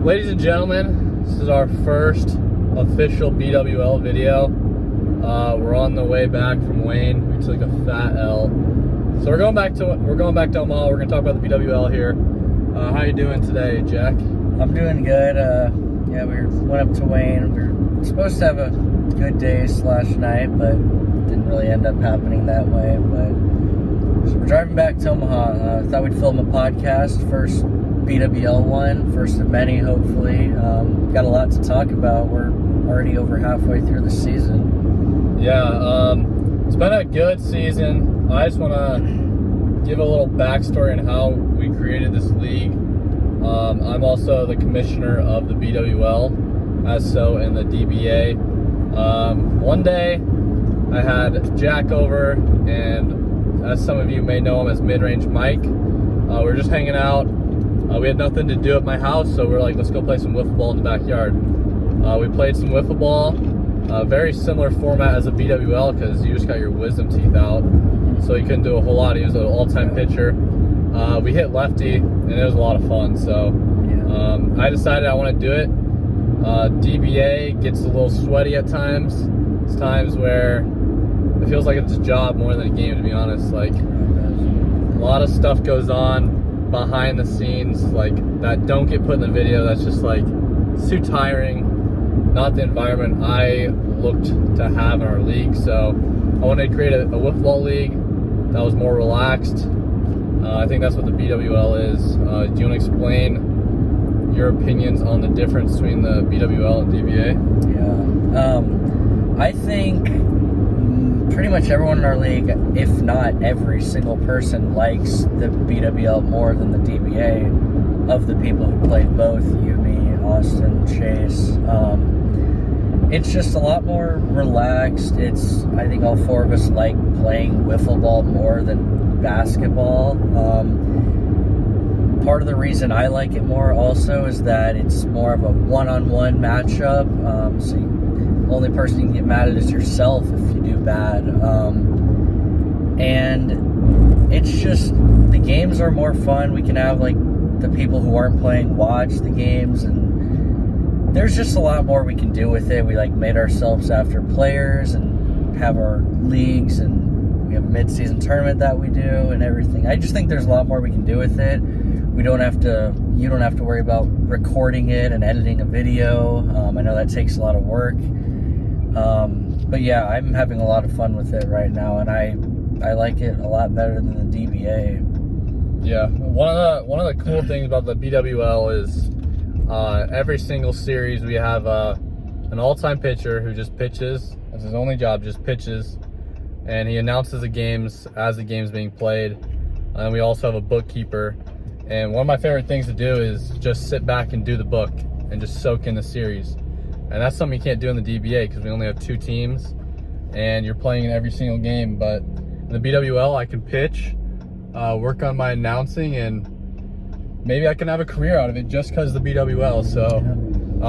Ladies and gentlemen, this is our first official BWL video. We're on the way back from Wayne. We took a fat L, so we're going back to Omaha. We're gonna talk about the BWL here. How you doing today, Jack? I'm doing good. Yeah, we went up to Wayne. We were supposed to have a good day / night, but didn't really end up happening that way. But so we're driving back to Omaha. Thought we'd film a podcast, first BWL one, first of many, hopefully. Got a lot to talk about. We're already over halfway through the season. Yeah, it's been a good season. I just want to give a little backstory on how we created this league. I'm also the commissioner of the BWL, as so in the DBA. One day I had Jack over, and as some of you may know him as Mid-Range Mike. We were just hanging out. We had nothing to do at my house, so we were like, let's go play some wiffle ball in the backyard. We played some wiffle ball, very similar format as a BWL because you just got your wisdom teeth out, so you couldn't do a whole lot. He was an all-time pitcher. We hit lefty, and it was a lot of fun, so I decided I want to do it. DBA gets a little sweaty at times. It's times where it feels like it's a job more than a game, to be honest. Like, a lot of stuff goes on behind the scenes, like, that don't get put in the video. That's just like, it's too tiring, not the environment I looked to have in our league. So I wanted to create a wiffle ball league that was more relaxed. I think that's what the BWL is. Do you want to explain your opinions on the difference between the BWL and DBA? Yeah, I think pretty much everyone in our league, if not every single person, likes the BWL more than the DBA of the people who played both, you, me, Austin, Chase. It's just a lot more relaxed. I think all four of us like playing wiffle ball more than basketball. Part of the reason I like it more also is that it's more of a one-on-one matchup. So the only person you can get mad at is yourself if you do bad. And it's just, the games are more fun. We can have like the people who aren't playing watch the games, and there's just a lot more we can do with it. We like made ourselves after players and have our leagues, and we have a mid-season tournament that we do and everything. I just think there's a lot more we can do with it. You don't have to worry about recording it and editing a video. I know that takes a lot of work. But yeah, I'm having a lot of fun with it right now, and I like it a lot better than the DBA. Yeah, one of the cool things about the BWL is every single series we have an all-time pitcher who just pitches. That's his only job, just pitches, and he announces the games as the game's being played. And we also have a bookkeeper. And one of my favorite things to do is just sit back and do the book and just soak in the series. And that's something you can't do in the DBA because we only have 2 teams and you're playing in every single game. But in the BWL, I can pitch, work on my announcing, and maybe I can have a career out of it just because of the BWL. So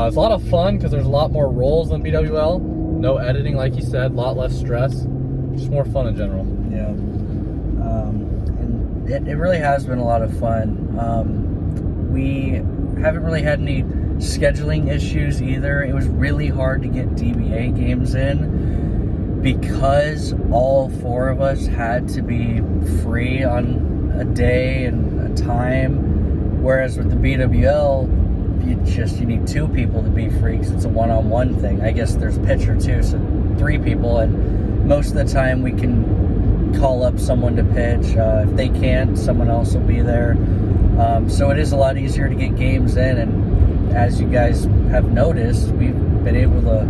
it's a lot of fun because there's a lot more roles than BWL. No editing, like you said, a lot less stress. Just more fun in general. Yeah. It really has been a lot of fun. We haven't really had any scheduling issues either. It was really hard to get DBA games in because all 4 of us had to be free on a day and a time, whereas with the BWL, you need 2 people to be free because it's a one-on-one thing. I guess there's a pitcher too, so 3 people, and most of the time we can call up someone to pitch. If they can't, someone else will be there. So it is a lot easier to get games in, and as you guys have noticed, we've been able to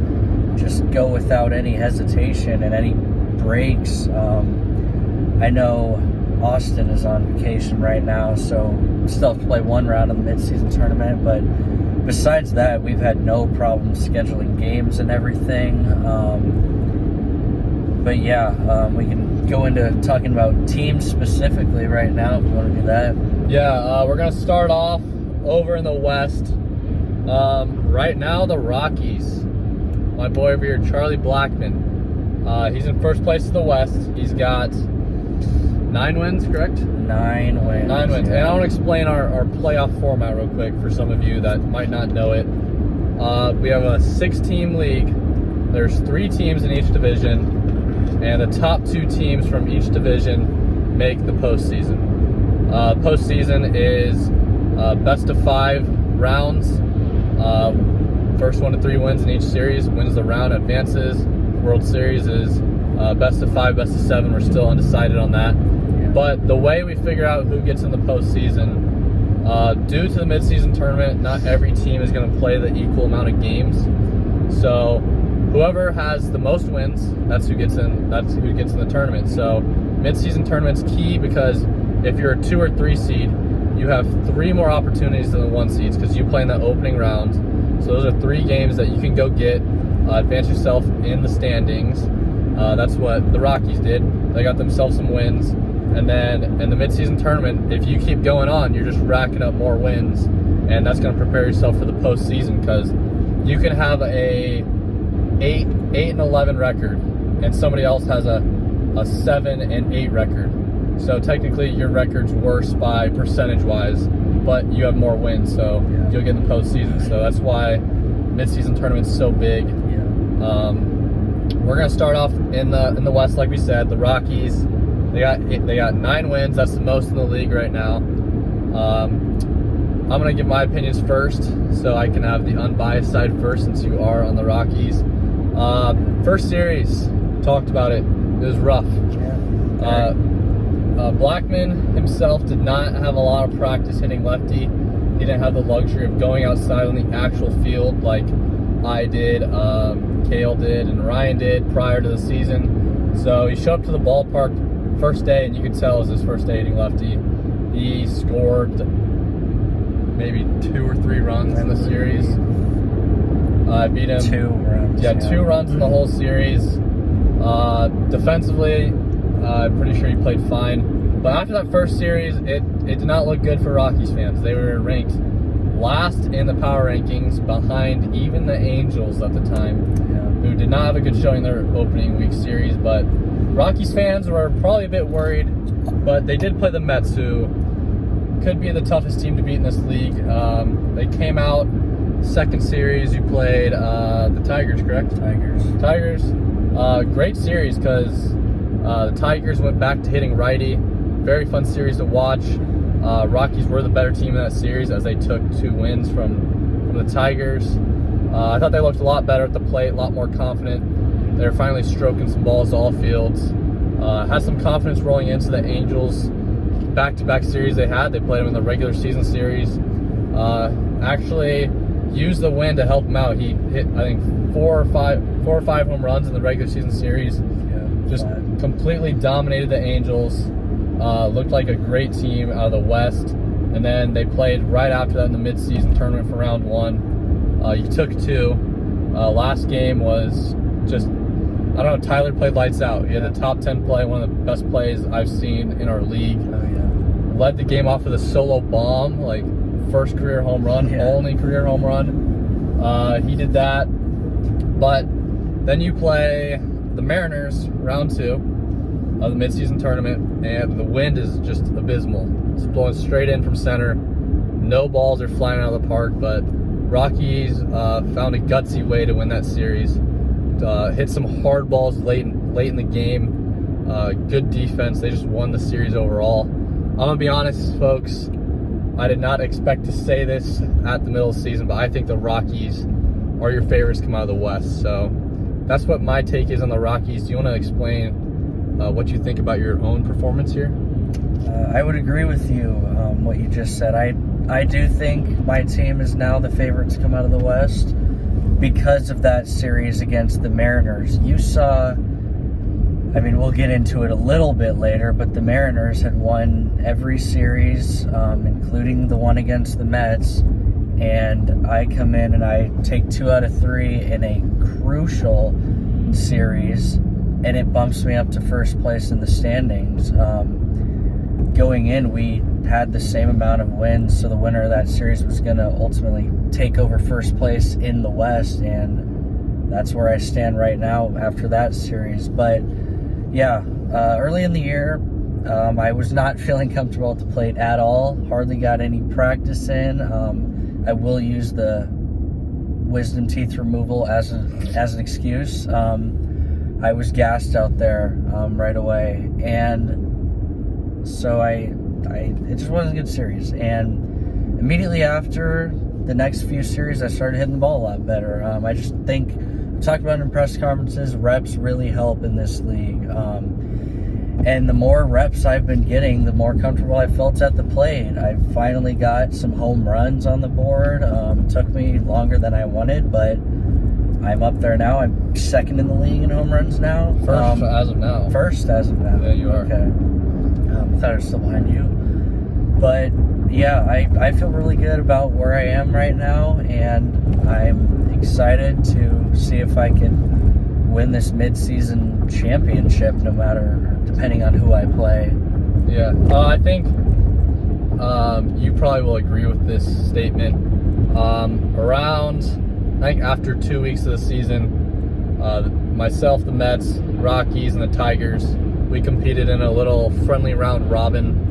just go without any hesitation and any breaks. I know Austin is on vacation right now, so we still have to play 1 round of the mid-season tournament, but besides that, we've had no problem scheduling games and everything. But yeah, we can go into talking about teams specifically right now if you want to do that. Yeah, we're going to start off over in the West. Right now, the Rockies. My boy over here, Charlie Blackman. He's in first place in the West. He's got 9 wins, correct? 9 wins. 9 wins. Yeah. And I want to explain our playoff format real quick for some of you that might not know it. We have a 6-team league. There's 3 teams in each division, and the top 2 teams from each division make the postseason. Postseason is best of 5 rounds. First 1 to 3 wins in each series wins the round, advances. World Series is best of 5, best of 7. We're still undecided on that. Yeah. But the way we figure out who gets in the postseason, due to the midseason tournament, not every team is going to play the equal amount of games. So whoever has the most wins, that's who gets in. That's who gets in the tournament. So midseason tournament's key because if you're a 2 or 3 seed, you have 3 more opportunities than the 1 seeds because you play in the opening round. So those are 3 games that you can go get, advance yourself in the standings. That's what the Rockies did. They got themselves some wins. And then in the midseason tournament, if you keep going on, you're just racking up more wins. And that's going to prepare yourself for the postseason because you can have a 8-11 record and somebody else has a 7-8 record. So technically your record's worse by percentage-wise, but you have more wins, so you'll get in the postseason. So that's why midseason tournament's so big. Yeah. We're gonna start off in the West, like we said. The Rockies, they got 9 wins. That's the most in the league right now. I'm gonna give my opinions first, so I can have the unbiased side first, since you are on the Rockies. First series, talked about it. It was rough. Yeah. Blackman himself did not have a lot of practice hitting lefty. He didn't have the luxury of going outside on the actual field like I did, Kale did, and Ryan did prior to the season. So he showed up to the ballpark first day, and you could tell it was his first day hitting lefty. He scored maybe 2 or 3 runs in the series. I beat him. 2 runs. Yeah, 2 runs in the whole series. Defensively, I'm pretty sure he played fine. But after that first series, it did not look good for Rockies fans. They were ranked last in the power rankings, behind even the Angels at the time, who did not have a good showing in their opening week series. But Rockies fans were probably a bit worried, but they did play the Mets, who could be the toughest team to beat in this league. They came out second series. You played the Tigers, correct? Tigers. Great series because the Tigers went back to hitting righty. Very fun series to watch. Rockies were the better team in that series as they took 2 wins from the Tigers. I thought they looked a lot better at the plate, a lot more confident. They were finally stroking some balls to all fields. Had some confidence rolling into the Angels back-to-back series they had. They played them in the regular season series. Actually used the win to help him out. He hit, I think, 4 or 5 home runs in the regular season series. Just completely dominated the Angels. Looked like a great team out of the West. And then they played right after that in the mid-season tournament for round 1. You took 2. Last game was just, I don't know, Tyler played lights out. He had a top 10 play, one of the best plays I've seen in our league. Led the game off with a solo bomb, like first career home run, only career home run. He did that. But then you play the Mariners, round 2 of the midseason tournament, and the wind is just abysmal. It's blowing straight in from center. No balls are flying out of the park, but Rockies found a gutsy way to win that series. Hit some hard balls late in the game. Good defense. They just won the series overall. I'm gonna be honest, folks. I did not expect to say this at the middle of the season, but I think the Rockies are your favorites to come out of the West. So that's what my take is on the Rockies. Do you want to explain what you think about your own performance here? I would agree with you, what you just said. I do think my team is now the favorite to come out of the West because of that series against the Mariners. You saw, I mean, we'll get into it a little bit later, but the Mariners had won every series, including the one against the Mets, and I come in and I take 2 out of 3 in a crucial series, and it bumps me up to first place in the standings. Going in, we had the same amount of wins, so the winner of that series was going to ultimately take over first place in the West, and that's where I stand right now after that series. But yeah, early in the year, I was not feeling comfortable at the plate at all. Hardly got any practice in. I will use the wisdom teeth removal as an excuse. I was gassed out there right away, and so it just wasn't a good series. And immediately after the next few series, I started hitting the ball a lot better. I just think, I talked about in press conferences, reps really help in this league. And the more reps I've been getting, the more comfortable I felt at the plate. I finally got some home runs on the board. It took me longer than I wanted, but I'm up there now. I'm second in the league in home runs now. First as of now. First as of now. Yeah, you are. Okay. I thought I was still behind you. But yeah, I feel really good about where I am right now, and I'm excited to see if I can win this mid-season championship, depending on who I play. Yeah, I think you probably will agree with this statement. I think after 2 weeks of the season, myself, the Mets, Rockies, and the Tigers, we competed in a little friendly round robin.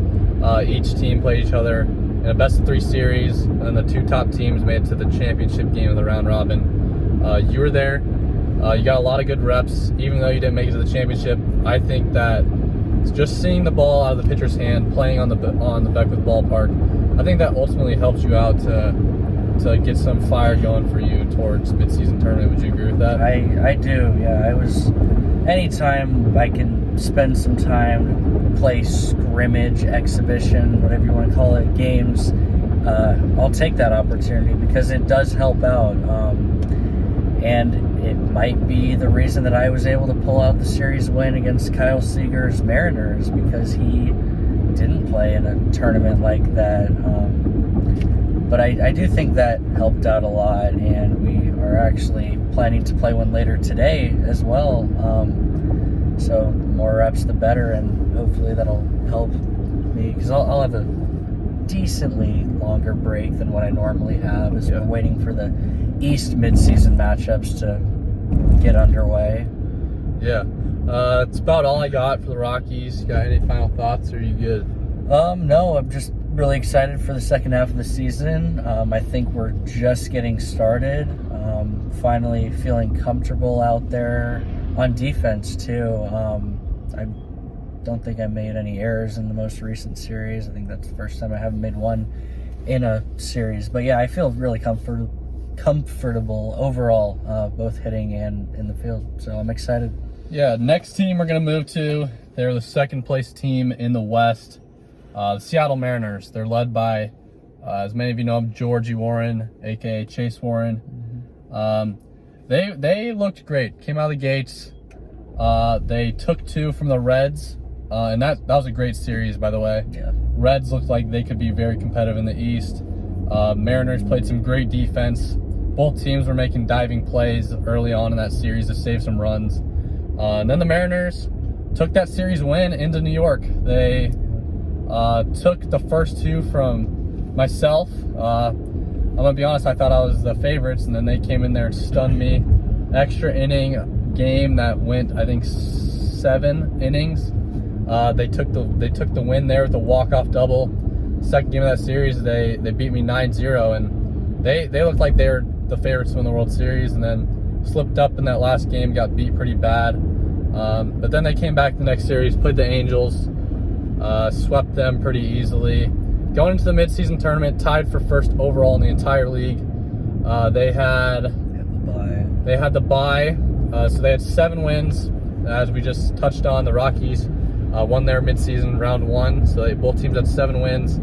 Each team played each other in a best-of-3 series, and then the 2 top teams made it to the championship game of the round robin. You were there. You got a lot of good reps, even though you didn't make it to the championship. I think that just seeing the ball out of the pitcher's hand, playing on the Beckwith ballpark, I think that ultimately helps you out to get some fire going for you towards midseason tournament. Would you agree with that? I do, yeah. Anytime I can spend some time, play scrimmage, exhibition, whatever you want to call it, games, I'll take that opportunity because it does help out. And it might be the reason that I was able to pull out the series win against Kyle Seager's Mariners, because he didn't play in a tournament like that. But I do think that helped out a lot, and we are actually planning to play one later today as well. So more reps the better, and hopefully that'll help me, because I'll have a decently longer break than what I normally have as we're waiting for the East midseason matchups to get underway. Yeah. It's about all I got for the Rockies. You got any final thoughts, or are you good? No, I'm just really excited for the second half of the season. I think we're just getting started. Finally feeling comfortable out there on defense too. I don't think I made any errors in the most recent series. I think that's the first time I haven't made one in a series. But yeah, I feel really comfortable overall, both hitting and in the field. So I'm excited. Yeah, next team we're going to move to, they're the second place team in the West, the Seattle Mariners. They're led by, as many of you know, Georgie Warren, aka Chase Warren. They looked great. Came out of the gates. They took 2 from the Reds, and that was a great series, by the way. Yeah. Reds looked like they could be very competitive in the East. Mariners played some great defense. Both teams were making diving plays early on in that series to save some runs. And then the Mariners took that series win into New York. They took the first 2 from myself. I'm going to be honest, I thought I was the favorites, and then they came in there and stunned me. Extra inning game that went, I think, 7 innings. They took the win there with a walk-off double. Second game of that series, they beat me 9-0, and they looked like they were the favorites to win the World Series, and then slipped up in that last game, got beat pretty bad. But then they came back the next series, played the Angels, swept them pretty easily. Going into the midseason tournament, tied for first overall in the entire league. They had the bye, so they had 7 wins. As we just touched on, the Rockies won their midseason round 1, so both teams had 7 wins.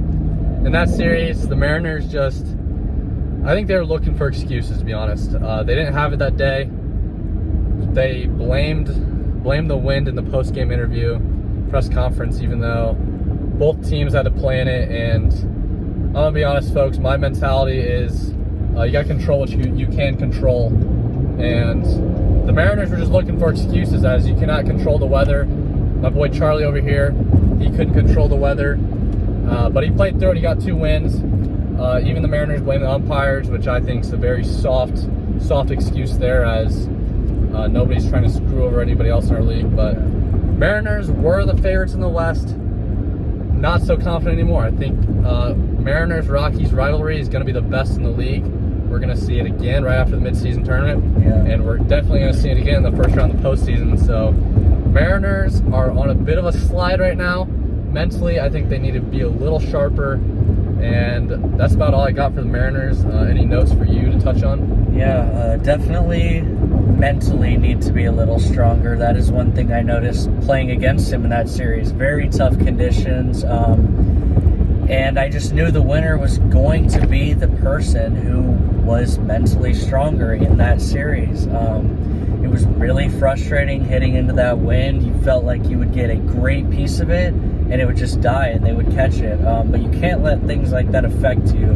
In that series, the Mariners I think they were looking for excuses, to be honest. They didn't have it that day. They blamed the wind in the post-game interview, press conference, even though both teams had to play in it. And I'm gonna be honest, folks, my mentality is you gotta control what you can control. And the Mariners were just looking for excuses, as you cannot control the weather. My boy Charlie over here, he couldn't control the weather, but he played through it. He got 2 wins. Even the Mariners blame the umpires, which I think is a very soft excuse there, as nobody's trying to screw over anybody else in our league. But Mariners were the favorites in the West. not so confident anymore. I think Mariners-Rockies rivalry is going to be the best in the league. We're going to see it again right after the midseason tournament. Yeah. And we're definitely going to see it again in the first round of the postseason. So Mariners are on a bit of a slide right now. Mentally, I think they need to be a little sharper. And that's about all I got for the Mariners. Any notes for you to touch on? Yeah, definitely mentally need to be a little stronger. That is one thing I noticed playing against him in that series. Very tough conditions. And I just knew the winner was going to be the person who was mentally stronger in that series. It was really frustrating hitting into that wind. You felt like you would get a great piece of it and it would just die and they would catch it. But you can't let things like that affect you.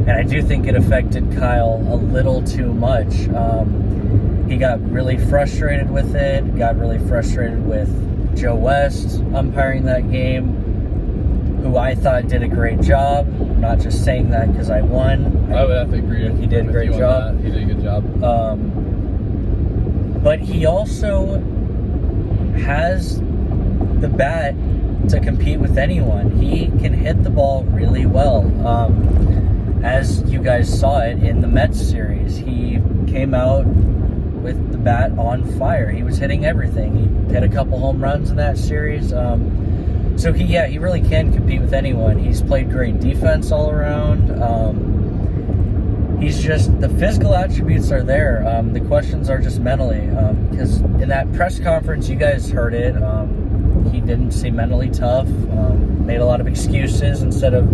And I do think it affected Kyle a little too much. He got really frustrated with it, got really frustrated with Joe West umpiring that game, who I thought did a great job. I'm not just saying that because I won. I would have to agree. He did a great job. He did a good job. But he also has the bat to compete with anyone. He can hit the ball really well. As you guys saw it in the Mets series, he came out with the bat on fire. He was hitting everything. He hit a couple home runs in that series. So he really can compete with anyone. He's played great defense all around. He's just, the physical attributes are there. The questions are just mentally. Because in that press conference, you guys heard it. He didn't seem mentally tough. Made a lot of excuses instead of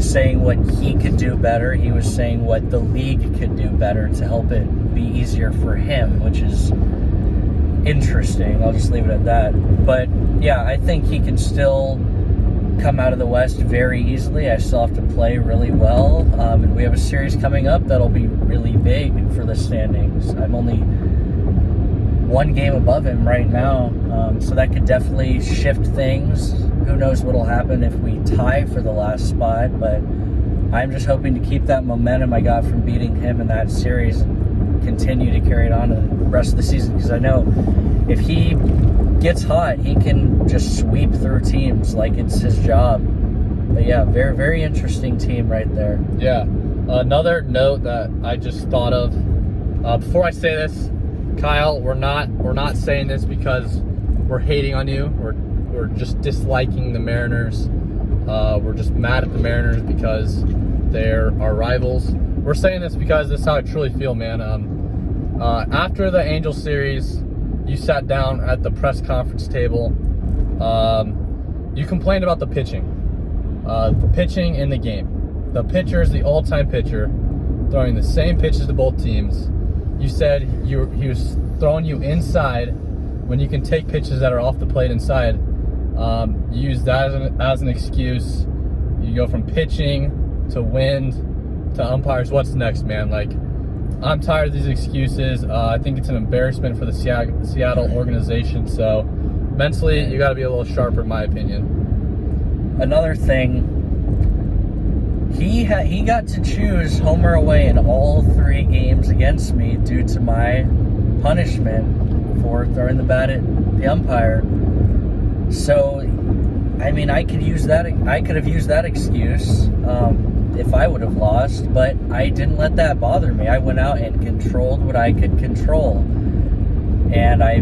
saying what he could do better. He was saying what the league could do better to help it be easier for him, which is interesting. I'll just leave it at that. But yeah, I think he can still come out of the West very easily. I still have to play really well. And we have a series coming up that'll be really big for the standings. I'm only one game above him right now. So that could definitely shift things. Who knows what'll happen if we tie for the last spot, but I'm just hoping to keep that momentum I got from beating him in that series and continue to carry it on to the rest of the season, because I know if he gets hot, he can just sweep through teams like it's his job. But yeah, very, very interesting team right there. Yeah. Another note that I just thought of, before I say this, Kyle, we're not saying this because we're hating on you. We're just disliking the Mariners. We're just mad at the Mariners because they're our rivals. We're saying this because this is how I truly feel, man. After the Angels series, you sat down at the press conference table. You complained about the pitching. The pitching in the game. The pitcher is the all-time pitcher, throwing the same pitches to both teams. You said he was throwing you inside when you can take pitches that are off the plate inside. You use that as an excuse. You go from pitching to wind to umpires. What's next, man? Like, I'm tired of these excuses. I think it's an embarrassment for the Seattle organization. So mentally, you got to be a little sharper, in my opinion. Another thing, he got to choose home or away in all 3 games against me due to my punishment for throwing the bat at the umpire. So, I mean, I could have used that excuse if I would have lost, but I didn't let that bother me. I went out and controlled what I could control, and I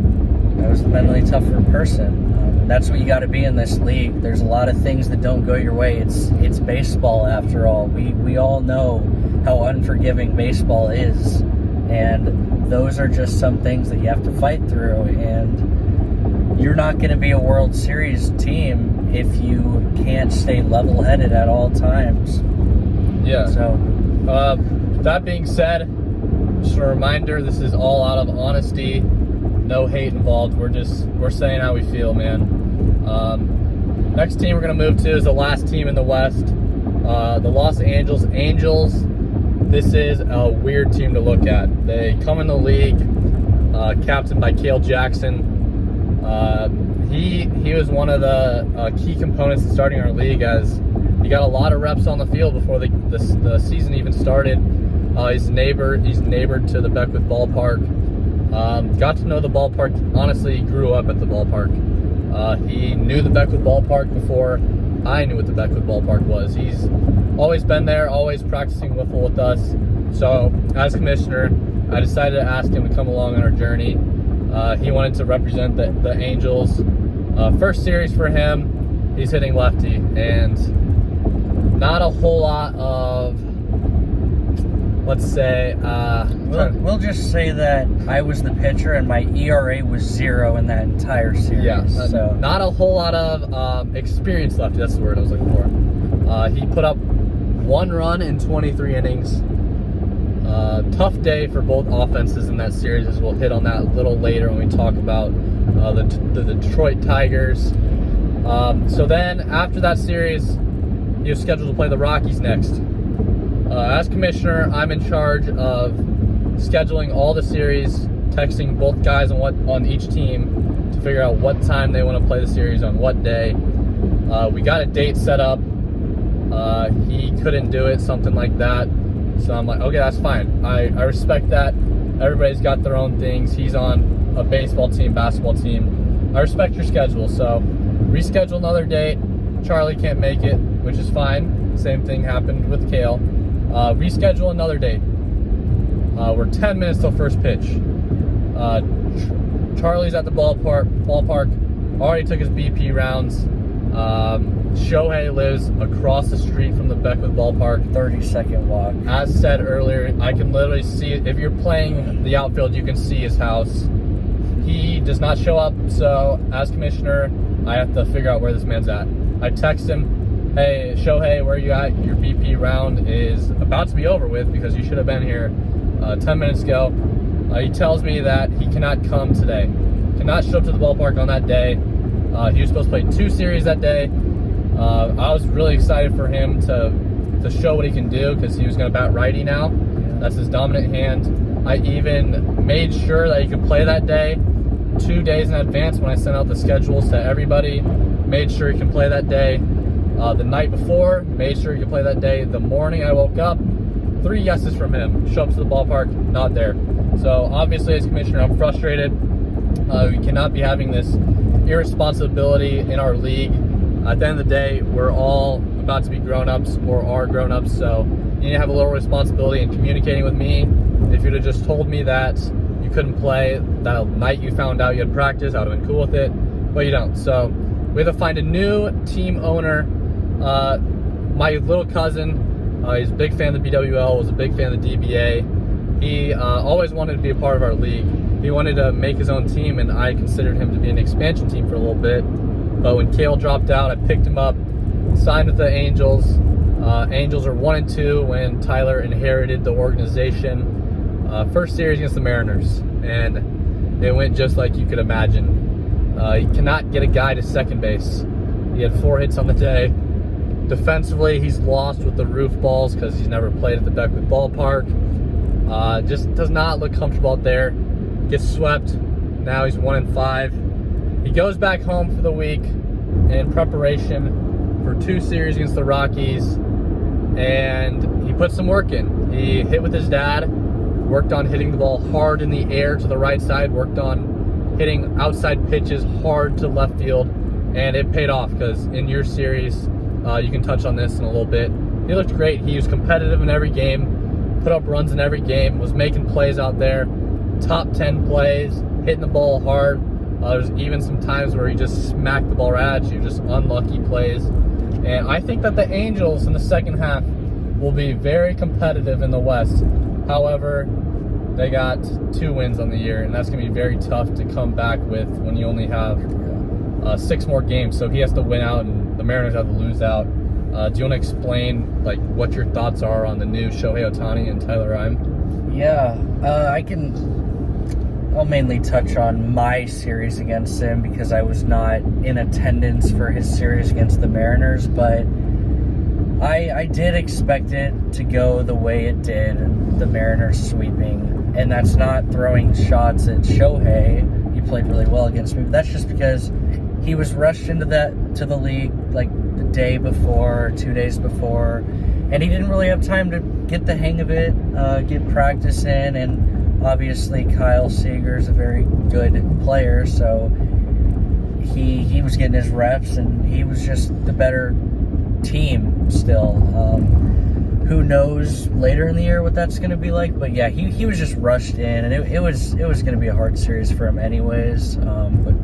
was a mentally tougher person. That's what you got to be in this league. There's a lot of things that don't go your way. It's baseball after all. We all know how unforgiving baseball is, and those are just some things that you have to fight through. And you're not going to be a World Series team if you can't stay level-headed at all times. Yeah. So, that being said, just a reminder: this is all out of honesty. No hate involved. We're saying how we feel, man. Next team we're gonna move to is the last team in the West, the Los Angeles Angels. This is a weird team to look at. They come in the league, captained by Cale Jackson. He was one of the key components in starting our league, as he got a lot of reps on the field before the season even started. He's neighbored to the Beckwith ballpark. Got to know the ballpark. Honestly, he grew up at the ballpark. He knew the Beckwith ballpark before I knew what the Beckwith Ballpark was. He's always been there, always practicing wiffle with us. So as commissioner, I decided to ask him to come along on our journey. He wanted to represent the Angels. First series for him, he's hitting lefty, and not a whole lot of, let's say, we'll just say that I was the pitcher and my ERA was 0 in that entire series. Yeah, so not a whole lot of experience lefty. That's the word I was looking for. He put up 1 run in 23 innings. Tough day for both offenses in that series, as we'll hit on that a little later when we talk about the Detroit Tigers. So then after that series, he was scheduled to play the Rockies next. As commissioner, I'm in charge of scheduling all the series, texting both guys on each team to figure out what time they want to play the series on what day. We got a date set up. He couldn't do it, something like that. So I'm like, okay, that's fine. I respect that. Everybody's got their own things. He's on a baseball team, basketball team. I respect your schedule. So reschedule another date. Charlie can't make it, which is fine. Same thing happened with Kale. Reschedule another date. We're 10 minutes till first pitch. Charlie's at the ballpark. Already took his BP rounds. Shohei lives across the street from the Beckwith Ballpark. 30-second walk. As said earlier, I can literally see it. If you're playing the outfield, you can see his house. He does not show up, so as commissioner, I have to figure out where this man's at. I text him, hey, Shohei, where are you at? Your BP round is about to be over with because you should have been here 10 minutes ago. He tells me that he cannot come today. Cannot show up to the ballpark on that day. He was supposed to play 2 series that day. I was really excited for him to show what he can do because he was going to bat righty now. That's his dominant hand. I even made sure that he could play that day 2 days in advance when I sent out the schedules to everybody. Made sure he can play that day. The night before, made sure he could play that day. The morning I woke up, 3 yeses from him. Show up to the ballpark, not there. So obviously as commissioner, I'm frustrated. We cannot be having this irresponsibility in our league. At the end of the day, we're all about to be grown-ups or are grown-ups, so you need to have a little responsibility in communicating with me. If you'd have just told me that you couldn't play that night you found out you had practice, I would have been cool with it, but you don't. So we have to find a new team owner. My little cousin, he's a big fan of the BWL, was a big fan of the DBA. He always wanted to be a part of our league. He wanted to make his own team, and I considered him to be an expansion team for a little bit. But when Kale dropped out, I picked him up, signed with the Angels. Angels are 1-2 when Tyler inherited the organization. First series against the Mariners, and it went just like you could imagine. He cannot get a guy to second base. He had 4 hits on the day. Defensively, he's lost with the roof balls because he's never played at the Beckwith Ballpark. Just does not look comfortable out there. Gets swept. Now he's 1-5. He goes back home for the week in preparation for 2 series against the Rockies, and he put some work in. He hit with his dad, worked on hitting the ball hard in the air to the right side, worked on hitting outside pitches hard to left field, and it paid off because in your series, you can touch on this in a little bit, he looked great. He was competitive in every game, put up runs in every game, was making plays out there, top 10 plays, hitting the ball hard. There's even some times where he just smacked the ball right at you, just unlucky plays. And I think that the Angels in the second half will be very competitive in the West. However, they got 2 wins on the year, and that's going to be very tough to come back with when you only have 6 more games. So he has to win out, and the Mariners have to lose out. Do you want to explain like what your thoughts are on the new Shohei Ohtani and Tyler Rime? Yeah, I'll mainly touch on my series against him because I was not in attendance for his series against the Mariners, but I did expect it to go the way it did, the Mariners sweeping, and that's not throwing shots at Shohei. He played really well against me, but that's just because he was rushed into to the league like the day before, or 2 days before, and he didn't really have time to get the hang of it, get practice in, and obviously Kyle Seager's a very good player, so he was getting his reps, and he was just the better team still. Who knows later in the year what that's going to be like? But yeah, he was just rushed in, and it was going to be a hard series for him anyways. But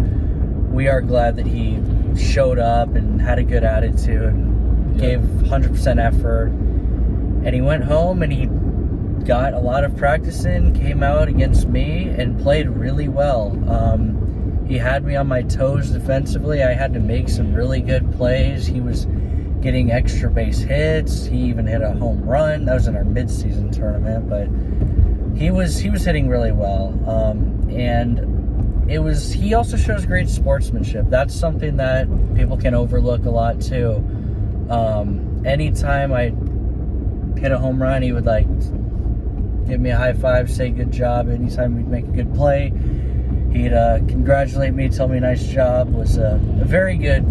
we are glad that he showed up and had a good attitude, and gave 100% effort, and he went home and he got a lot of practice in, came out against me and played really well. He had me on my toes defensively. I had to make some really good plays. He was getting extra base hits. He even hit a home run. That was in our mid-season tournament, but he was hitting really well. And he also shows great sportsmanship. That's something that people can overlook a lot too. Anytime I hit a home run, he would give me a high five, say good job. Anytime we'd make a good play, he'd congratulate me, tell me nice job. Was a very good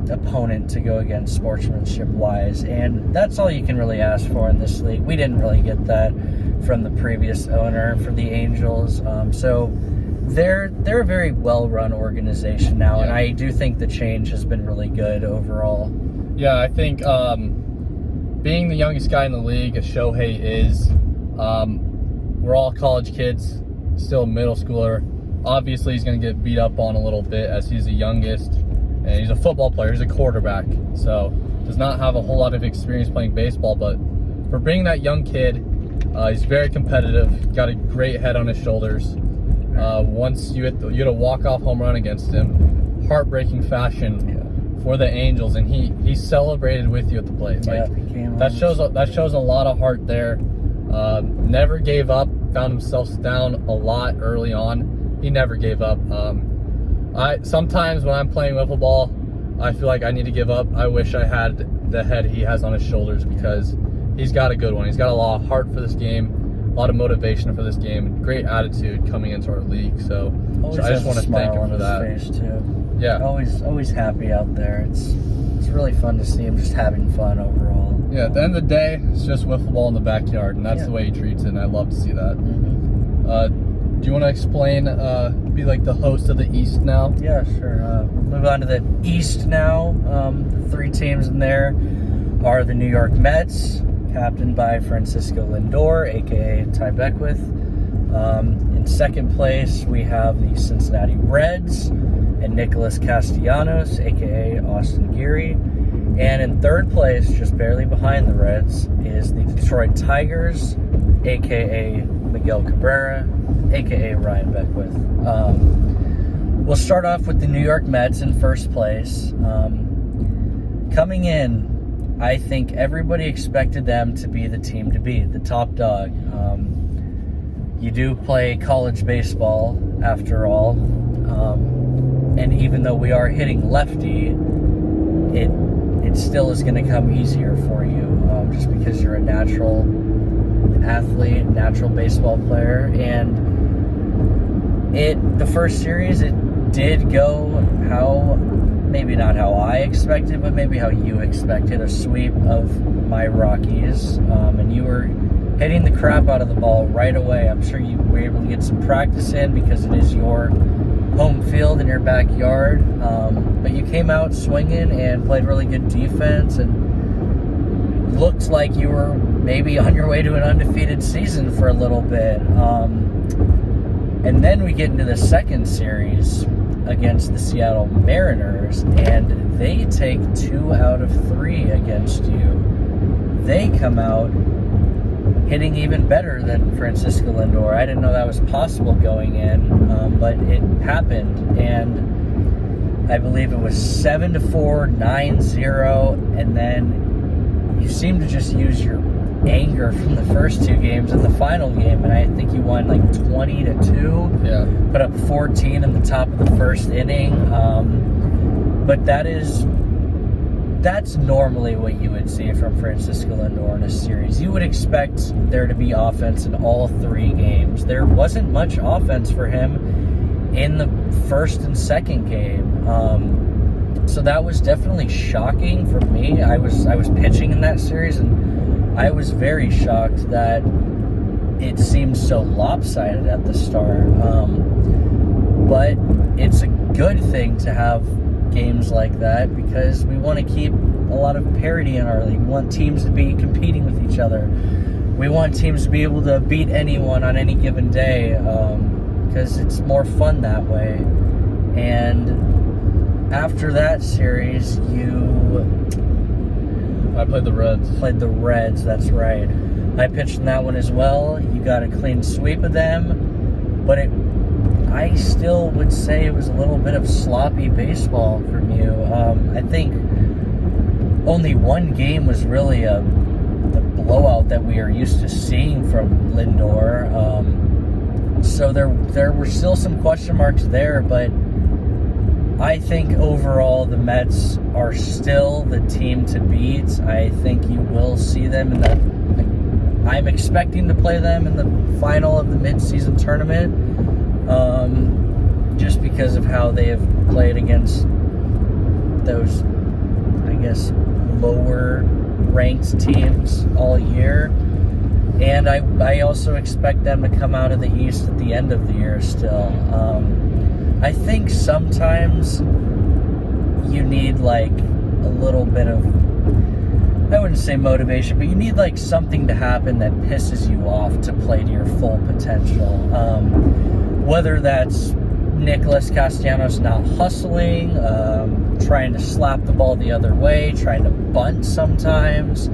opponent to go against sportsmanship wise, and that's all you can really ask for in this league. We didn't really get that from the previous owner for the Angels, so they're a very well-run organization now, and I do think the change has been really good overall. Yeah, I think being the youngest guy in the league, as Shohei is, we're all college kids, still a middle schooler. Obviously, he's going to get beat up on a little bit as he's the youngest, and he's a football player. He's a quarterback, so does not have a whole lot of experience playing baseball. But for being that young kid, he's very competitive. Got a great head on his shoulders. Once you had a walk-off home run against him, heartbreaking fashion for the Angels, and he celebrated with you at the plate. That shows a lot of heart there. Never gave up. Found himself down a lot early on. He never gave up. Sometimes when I'm playing wiffle ball, I feel like I need to give up. I wish I had the head he has on his shoulders, because he's got a good one. He's got a lot of heart for this game, a lot of motivation for this game, great attitude coming into our league. So I just want to thank him for that. Face too. Yeah, always happy out there. It's really fun to see him just having fun overall. Yeah, at the end of the day, it's just wiffle ball in the backyard, and that's the way he treats it, and I love to see that. Do you want to explain, be the host of the East now? Yeah, sure. Move on to the East now. The three teams in there are the New York Mets, captained by Francisco Lindor, a.k.a. Ty Beckwith. In second place, we have the Cincinnati Reds and Nicholas Castellanos, a.k.a. Austin Geary. And in third place, just barely behind the Reds, is the Detroit Tigers, a.k.a. Miguel Cabrera, a.k.a. Ryan Beckwith. We'll start off with the New York Mets in first place. Coming in, I think everybody expected them to be the team to beat, the top dog. You do play college baseball, after all, and even though we are hitting lefty, it still is going to come easier for you, just because you're a natural athlete, natural baseball player. And the first series, it did go maybe not how I expected, but maybe how you expected, a sweep of my Rockies. And you were hitting the crap out of the ball right away. I'm sure you were able to get some practice in because it is your home field in your backyard. But you came out swinging and played really good defense, and looked like you were maybe on your way to an undefeated season for a little bit. And then we get into the second series against the Seattle Mariners, and they take 2 out of 3 against you. They come out hitting even better than Francisco Lindor. I didn't know that was possible going in, but it happened, and I believe it was 7-4, 9-0, and then you seem to just use your anger from the first 2 games in the final game, and I think you won 20-2. Yeah. Put up 14 in the top of the first inning. But that's normally what you would see from Francisco Lindor in a series. You would expect there to be offense in all 3 games. There wasn't much offense for him in the first and second game. So that was definitely shocking for me. I was pitching in that series, and I was very shocked that it seemed so lopsided at the start. But it's a good thing to have games like that, because we want to keep lot of parity in our league. We want teams to be competing with each other. We want teams to be able to beat anyone on any given day, because it's more fun that way. And after that series, I played the Reds. Played the Reds, that's right. I pitched in that one as well. You got a clean sweep of them, but I still would say it was a little bit of sloppy baseball from you. I think only one game was really the blowout that we are used to seeing from Lindor. So there were still some question marks there, but I think overall the Mets are still the team to beat. I think you will see them I'm expecting to play them in the final of the mid-season tournament, just because of how they have played against those, I guess, lower-ranked teams all year. And I also expect them to come out of the East at the end of the year still. I think sometimes you need like a little bit of, I wouldn't say motivation, but you need like something to happen that pisses you off to play to your full potential. Whether that's Nicholas Castellanos not hustling, trying to slap the ball the other way, trying to bunt sometimes.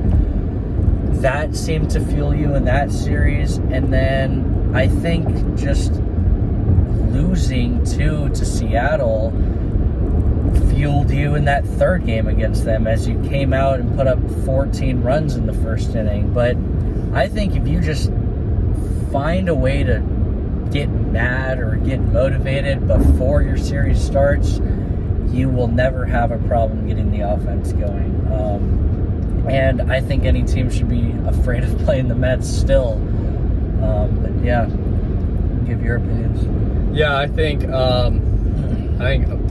That seemed to fuel you in that series. And then I think just losing to Seattle fueled you in that third game against them as you came out and put up 14 runs in the first inning. But I think if you just find a way to get mad or get motivated before your series starts, you will never have a problem getting the offense going. And I think any team should be afraid of playing the Mets still. But yeah, give your opinions. Yeah, I think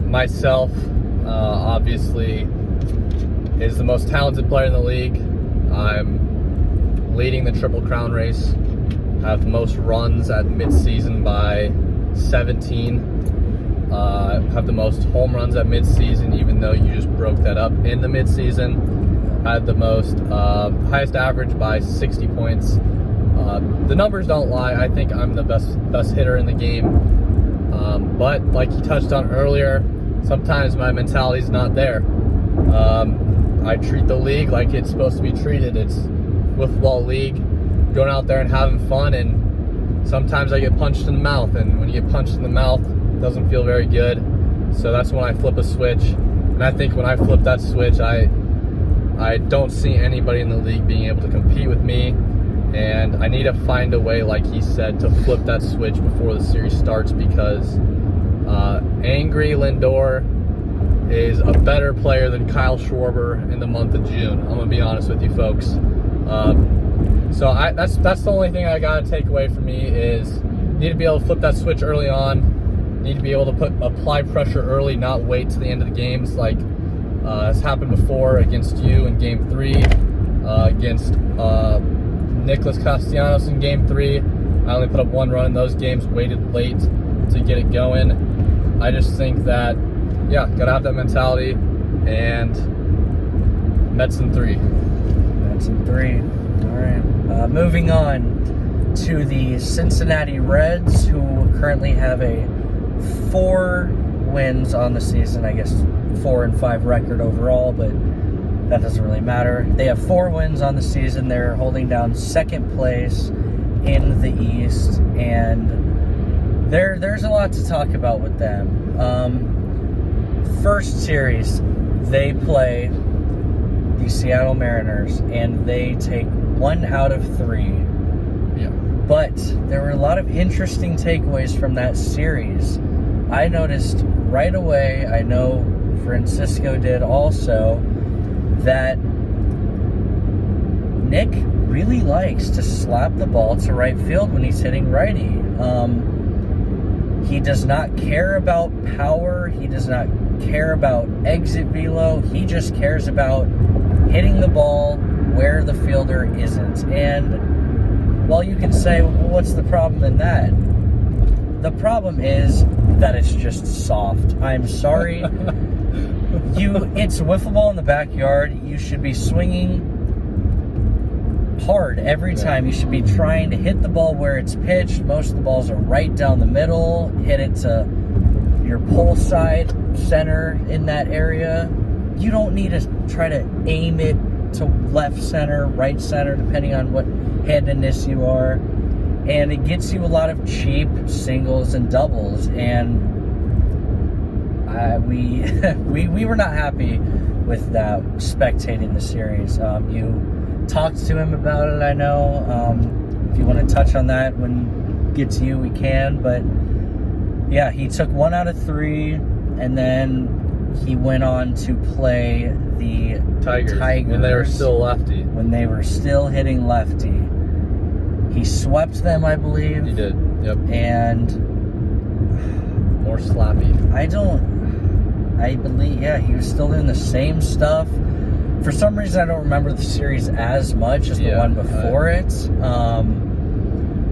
myself, obviously, is the most talented player in the league. I'm leading the Triple Crown race. Have the most runs at midseason by 17. Have the most home runs at midseason, even though you just broke that up in the midseason. Had the most highest average by 60 points. The numbers don't lie. I think I'm the best hitter in the game. But like you touched on earlier, sometimes my mentality's not there. I treat the league like it's supposed to be treated. It's wiffle league, going out there and having fun, and sometimes I get punched in the mouth, and when you get punched in the mouth, it doesn't feel very good. So that's when I flip a switch. And I think when I flip that switch, I don't see anybody in the league being able to compete with me. And I need to find a way, like he said, to flip that switch before the series starts, because angry Lindor is a better player than Kyle Schwarber in the month of June. I'm going to be honest with you folks. So that's the only thing I got to take away from me is need to be able to flip that switch early on. Need to be able to apply pressure early, not wait to the end of the games like has happened before against you in Game 3, against Nicholas Castellanos in Game 3. I only put up one run in those games, waited late to get it going. I just think that, yeah, gotta have that mentality. And Mets in 3. Mets in 3. All right. Moving on to the Cincinnati Reds, who currently have a 4 wins on the season. I guess 4-5 record overall, but that doesn't really matter. They have 4 wins on the season. They're holding down second place in the East, and there's a lot to talk about with them. First series, they play the Seattle Mariners, and they take 1 out of 3. Yeah. But there were a lot of interesting takeaways from that series. I noticed right away, I know Francisco did also, that Nick really likes to slap the ball to right field when he's hitting righty. He does not care about power. He does not care about exit velo. He just cares about hitting the ball where the fielder isn't. And while you can say, well, what's the problem in that? The problem is that it's just soft. I'm sorry. It's wiffle ball in the backyard. You should be swinging hard every time. You should be trying to hit the ball where it's pitched. Most of the balls are right down the middle. Hit it to your pole side, center in that area. You don't need to try to aim it to left center, right center, depending on what handedness you are. And it gets you a lot of cheap singles and doubles. And we were not happy with that spectating the series. You talked to him about it, I know. If you want to touch on that when it gets to you, we can. But yeah, he took 1 out of 3, and then he went on to play the Tigers when they were still lefty. When they were still hitting lefty. He swept them, I believe. He did, yep. And more slappy. I believe, yeah, he was still doing the same stuff. For some reason, I don't remember the series as much as the one before it.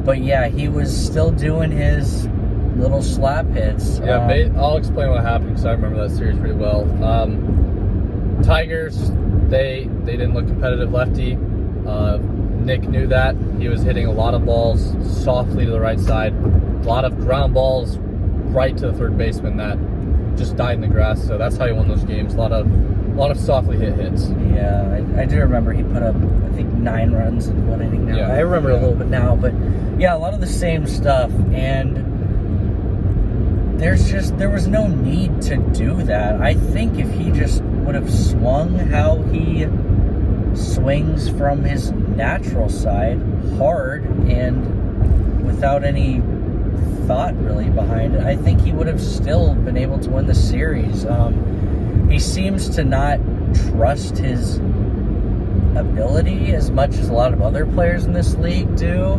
But yeah, he was still doing his little slap hits. Yeah, I'll explain what happened because I remember that series pretty well. Tigers, they didn't look competitive lefty. Nick knew that. He was hitting a lot of balls softly to the right side. A lot of ground balls right to the third baseman that just died in the grass. So that's how he won those games. A lot of softly hit hits. Yeah, I do remember he put up, I think, 9 runs in 1 inning now. Yeah, I remember a little bit now, but yeah, a lot of the same stuff. And there was no need to do that. I think if he just would have swung how he swings from his natural side, hard and without any thought really behind it, I think he would have still been able to win the series. He seems to not trust his ability as much as a lot of other players in this league do,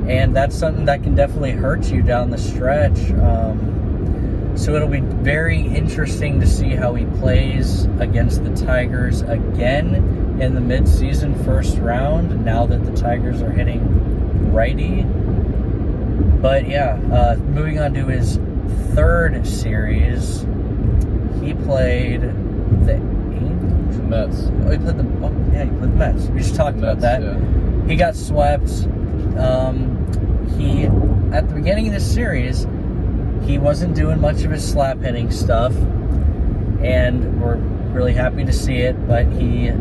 and that's something that can definitely hurt you down the stretch. So it'll be very interesting to see how he plays against the Tigers again in the midseason first round, now that the Tigers are hitting righty. But yeah, moving on to his third series, he played the Mets. Oh, he played the Mets. We just talked about that. Yeah. He got swept. He, at the beginning of this series, he wasn't doing much of his slap hitting stuff, and we're really happy to see it, but he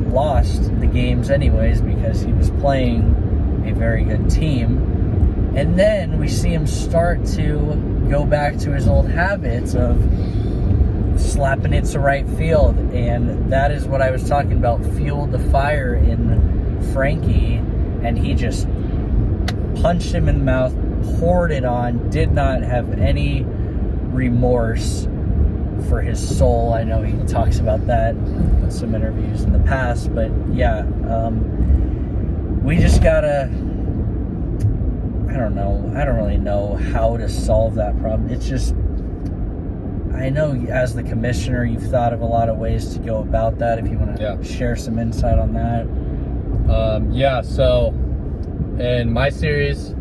lost the games anyways because he was playing a very good team. And then we see him start to go back to his old habits of slapping it to right field, and that is what I was talking about, fueled the fire in Frankie, and he just punched him in the mouth, poured it on, did not have any remorse for his soul. I know he talks about that in some interviews in the past, but yeah, we just gotta, I don't really know how to solve that problem. It's just, I know as the commissioner, you've thought of a lot of ways to go about that. If you want to share some insight on that. So in my series,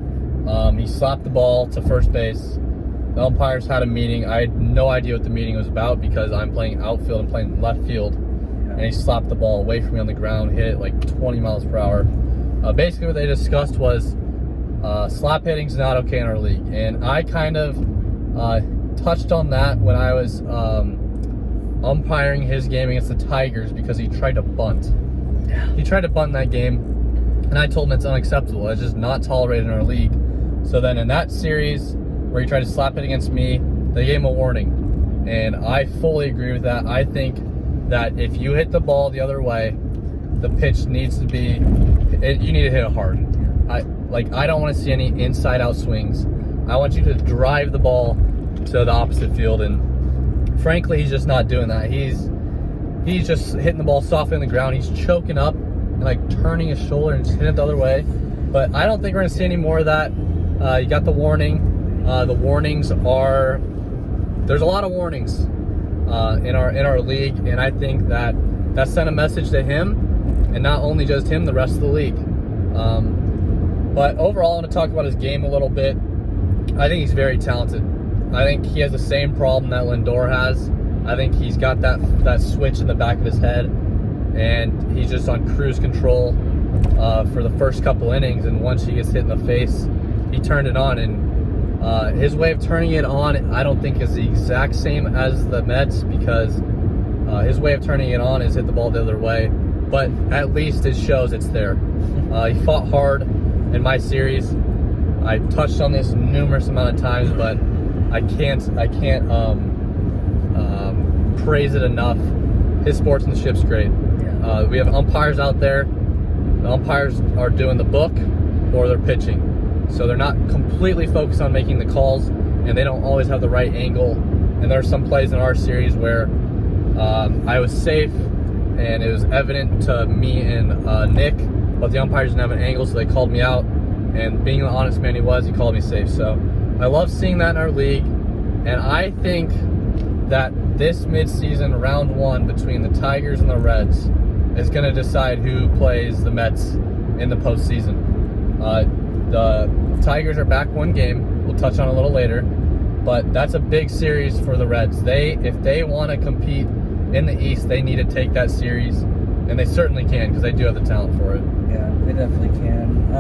he slapped the ball to first base. The umpires had a meeting. I had no idea what the meeting was about because I'm playing outfield and playing left field. And he slapped the ball away from me on the ground, hit it like 20 miles per hour. Basically what they discussed was slap hitting's not okay in our league. And I kind of touched on that when I was umpiring his game against the Tigers because he tried to bunt. He tried to bunt that game, and I told him it's unacceptable. It's just not tolerated in our league. So then in that series where he tried to slap it against me, they gave him a warning. And I fully agree with that. I think that if you hit the ball the other way, the pitch needs to be, you need to hit it hard. I don't want to see any inside out swings. I want you to drive the ball to the opposite field, and frankly, he's just not doing that. He's just hitting the ball softly on the ground. He's choking up and like turning his shoulder and just hitting it the other way. But I don't think we're gonna see any more of that. You got the warning. The warnings are, there's a lot of warnings in our league, and I think that sent a message to him, and not only just him, the rest of the league. But overall, I want to talk about his game a little bit. I think he's very talented. I think he has the same problem that Lindor has. I think he's got that switch in the back of his head, and he's just on cruise control for the first couple innings. And once he gets hit in the face, he turned it on. And his way of turning it on, I don't think is the exact same as the Mets, because his way of turning it on is hit the ball the other way. But at least it shows it's there. He fought hard in my series. I touched on this numerous amount of times, but I can't praise it enough. His sportsmanship's great. Yeah. We have umpires out there. The umpires are doing the book or they're pitching. So they're not completely focused on making the calls, and they don't always have the right angle. And there are some plays in our series where I was safe, and it was evident to me and Nick, but the umpires didn't have an angle, so they called me out. And being the honest man he was, he called me safe. So I love seeing that in our league. And I think that this midseason round one between the Tigers and the Reds is going to decide who plays the Mets in the postseason. The Tigers are back one game. We'll touch on it a little later. But that's a big series for the Reds. If they want to compete in the East, they need to take that series. And they certainly can, because they do have the talent for it. Yeah, they definitely can.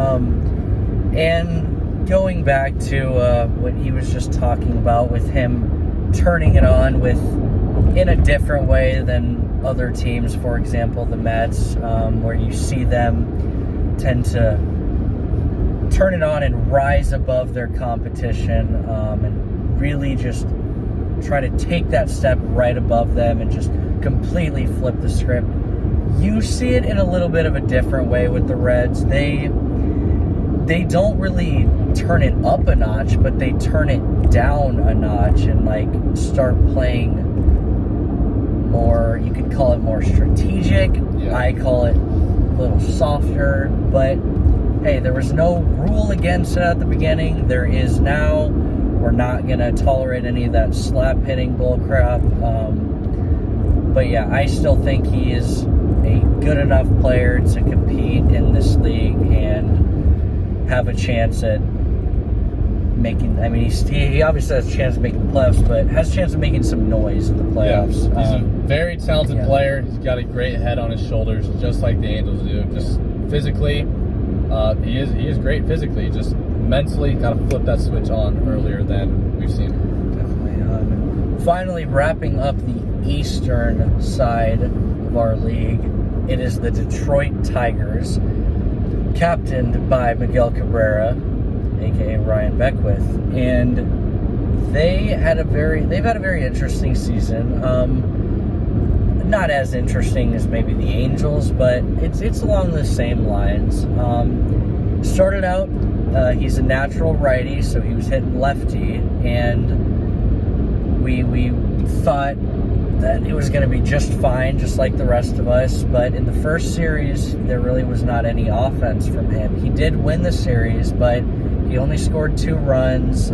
And going back to what he was just talking about with him turning it on in a different way than other teams, for example, the Mets, where you see them tend to turn it on and rise above their competition, and really just try to take that step right above them and just completely flip the script. You see it in a little bit of a different way with the Reds. They don't really turn it up a notch, but they turn it down a notch and start playing more, you could call it more strategic. Yeah. I call it a little softer, but hey, there was no rule against it at the beginning. There is now. We're not going to tolerate any of that slap hitting bull crap. But yeah, I still think he is a good enough player to compete in this league and have a chance at making, he obviously has a chance of making the playoffs, but has a chance of making some noise in the playoffs. Yeah, he's a very talented player. He's got a great head on his shoulders, just like the Angels do. Just physically, he is great physically. Just mentally, got to flip that switch on earlier than we've seen. Definitely. Finally, wrapping up the eastern side of our league, it is the Detroit Tigers, captained by Miguel Cabrera, aka Ryan Beckwith, and they've had a very interesting season. Not as interesting as maybe the Angels, but it's along the same lines. Started out, he's a natural righty, so he was hitting lefty, and we thought that it was going to be just fine, just like the rest of us. But in the first series, there really was not any offense from him. He did win the series, but he only scored 2 runs,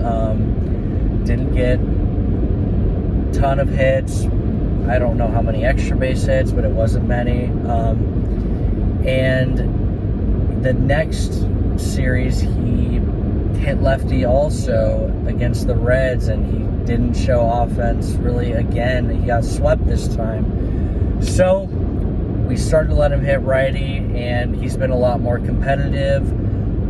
didn't get a ton of hits. I don't know how many extra base hits, but it wasn't many. And the next series, he hit lefty also against the Reds, and he didn't show offense really again. He got swept this time. So we started to let him hit righty, and he's been a lot more competitive,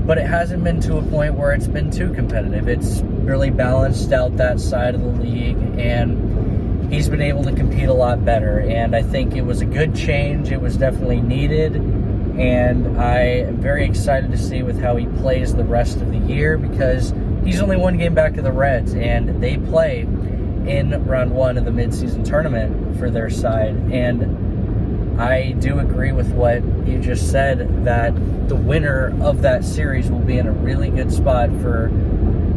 but it hasn't been to a point where it's been too competitive. It's really balanced out that side of the league, and he's been able to compete a lot better, and I think it was a good change. It was definitely needed, and I am very excited to see with how he plays the rest of the year, because he's only 1 game back of the Reds, and they play in round 1 of the midseason tournament for their side. And I do agree with what you just said, that the winner of that series will be in a really good spot for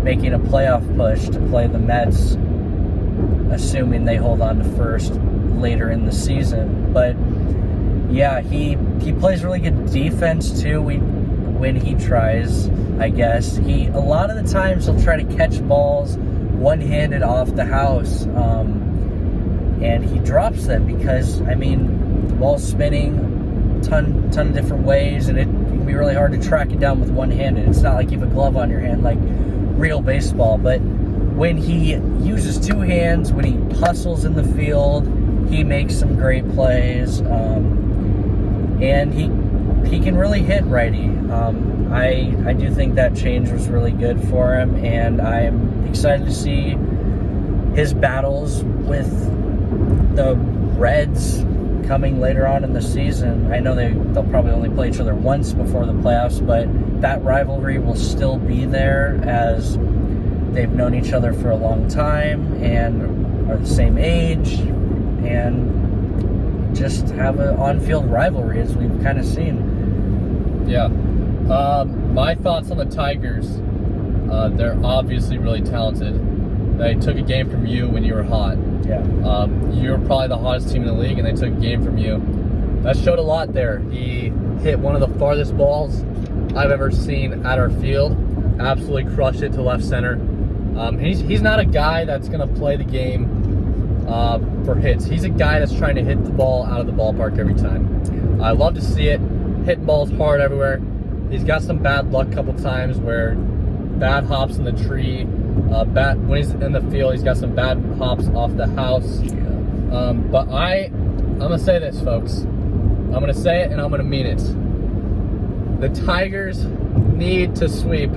making a playoff push to play the Mets, assuming they hold on to first later in the season. But yeah, he plays really good defense too. When he tries, I guess. A lot of the times he'll try to catch balls one-handed off the house, and he drops them because, the ball's spinning ton of different ways, and it can be really hard to track it down with one-handed. It's not like you have a glove on your hand like real baseball, but when he uses two hands, when he hustles in the field, he makes some great plays, and he can really hit righty. I do think that change was really good for him, and I'm excited to see his battles with the Reds coming later on in the season. I know they'll probably only play each other once before the playoffs, but that rivalry will still be there as they've known each other for a long time and are the same age and just have an on-field rivalry as we've kind of seen. Yeah. My thoughts on the Tigers, they're obviously really talented. They took a game from you when you were hot. Yeah. You were probably the hottest team in the league, and they took a game from you. That showed a lot there. He hit one of the farthest balls I've ever seen at our field. Absolutely crushed it to left center. He's not a guy that's going to play the game for hits. He's a guy that's trying to hit the ball out of the ballpark every time. I love to see it. Hitting balls hard everywhere. He's got some bad luck a couple times where bad hops in the tree. When he's in the field, he's got some bad hops off the house. But I'm going to say this, folks. I'm going to say it and I'm going to mean it. The Tigers need to sweep.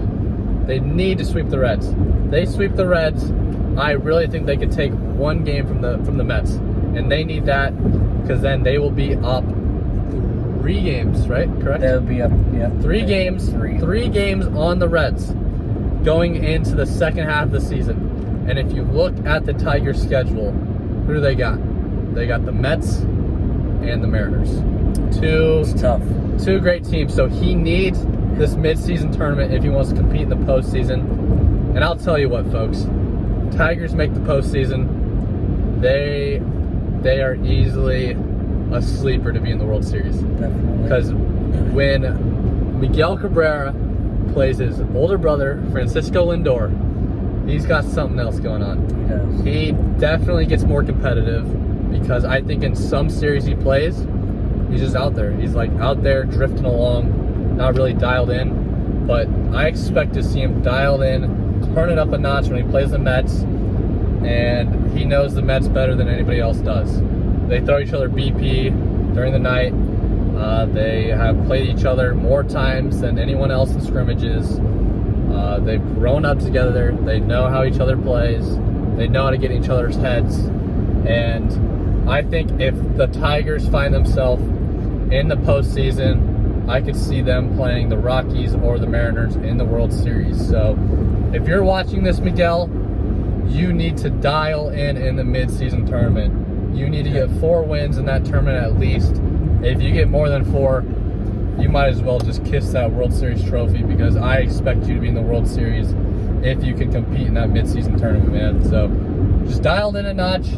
They need to sweep the Reds. They sweep the Reds, I really think they could take one game from the Mets. And they need that because then they will be up 3 games, right? Correct? They'll be up, yeah. 3 games. 3 games on the Reds going into the second half of the season. And if you look at the Tigers' schedule, who do they got? They got the Mets and the Mariners. It's tough. 2 great teams. So he needs this mid-season tournament if he wants to compete in the postseason. And I'll tell you what, folks. Tigers make the postseason. They are easily a sleeper to be in the World Series. Definitely. Because when Miguel Cabrera plays his older brother, Francisco Lindor, he's got something else going on. He does. He definitely gets more competitive because I think in some series he plays, he's just out there. He's like out there drifting along, not really dialed in. But I expect to see him dialed in, turn it up a notch when he plays the Mets, and he knows the Mets better than anybody else does. They throw each other BP during the night. They have played each other more times than anyone else in scrimmages. They've grown up together. They know how each other plays. They know how to get in each other's heads. And I think if the Tigers find themselves in the postseason, I could see them playing the Rockies or the Mariners in the World Series. So if you're watching this, Miguel, you need to dial in the mid-season tournament. You need to get 4 wins in that tournament at least. If you get more than 4, you might as well just kiss that World Series trophy because I expect you to be in the World Series if you can compete in that mid-season tournament, man. So just dialed in a notch.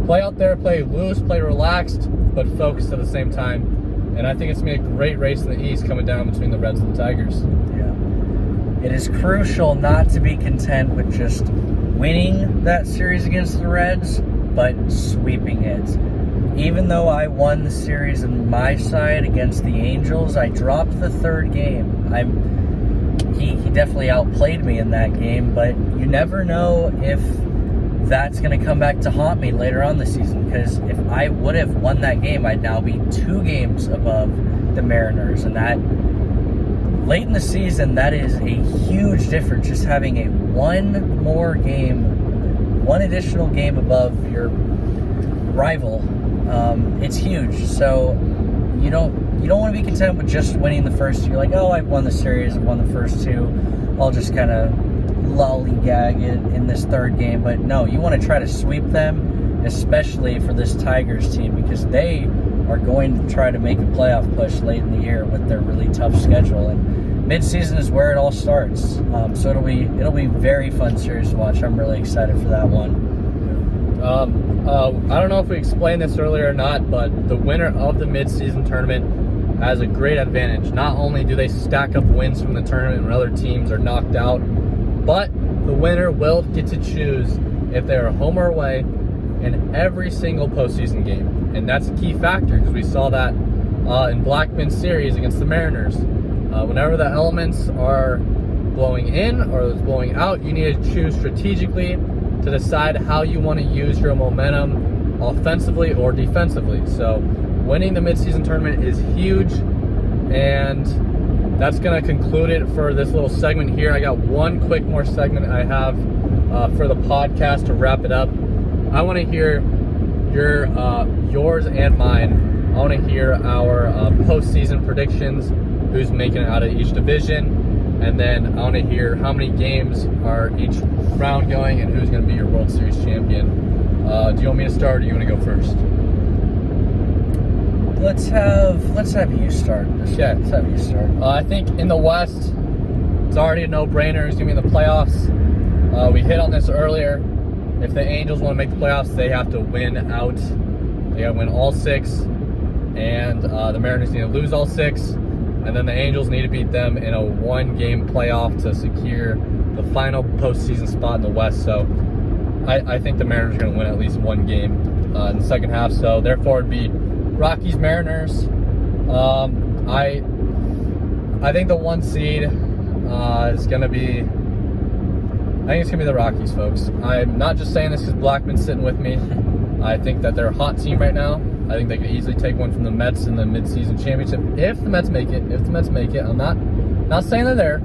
Play out there, play loose, play relaxed, but focused at the same time. And I think it's going to be a great race in the East coming down between the Reds and the Tigers. Yeah. It is crucial not to be content with just winning that series against the Reds, but sweeping it. Even though I won the series on my side against the Angels, I dropped the 3rd game. He definitely outplayed me in that game, but you never know if that's going to come back to haunt me later on the season, because if I would have won that game, I'd now be 2 games above the Mariners, and that late in the season, that is a huge difference, just having a one additional game above your rival. It's huge. So you don't want to be content with just winning the first 2. You're like, oh, I've won the series, I've won the first 2, I'll just kind of lollygag it in this 3rd game. But no, you want to try to sweep them, especially for this Tigers team, because they are going to try to make a playoff push late in the year with their really tough schedule, and mid-season is where it all starts. So it'll be very fun series to watch. I'm really excited for that one. I don't know if we explained this earlier or not, but the winner of the mid-season tournament has a great advantage. Not only do they stack up wins from the tournament when other teams are knocked out, but the winner will get to choose if they are home or away in every single postseason game. And that's a key factor because we saw that in Blackman's series against the Mariners. Whenever the elements are blowing in or those blowing out. You need to choose strategically to decide how you want to use your momentum offensively or defensively. So winning the midseason tournament is huge, and that's going to conclude it for this little segment here. I got one quick more segment I have for the podcast to wrap it up. I want to hear yours and mine. I want to hear our postseason predictions, who's making it out of each division, and then I want to hear how many games are each round going and who's going to be your World Series champion. Do you want me to start, or do you want to go first? Let's have you start. Okay. Let's have you start. I think in the West, it's already a no-brainer. It's going to be in the playoffs. We hit on this earlier. If the Angels want to make the playoffs, they have to win out. They got to win all 6, and the Mariners need to lose all 6, and then the Angels need to beat them in a 1-game playoff to secure the final postseason spot in the West. So I think the Mariners are going to win at least 1 game in the second half. So therefore, it'd be Rockies, Mariners. I think the 1 seed is going to be, I think it's going to be the Rockies, folks. I'm not just saying this because Blackman's sitting with me. I think that they're a hot team right now. I think they could easily take one from the Mets in the midseason championship if the Mets make it. I'm not saying they're there,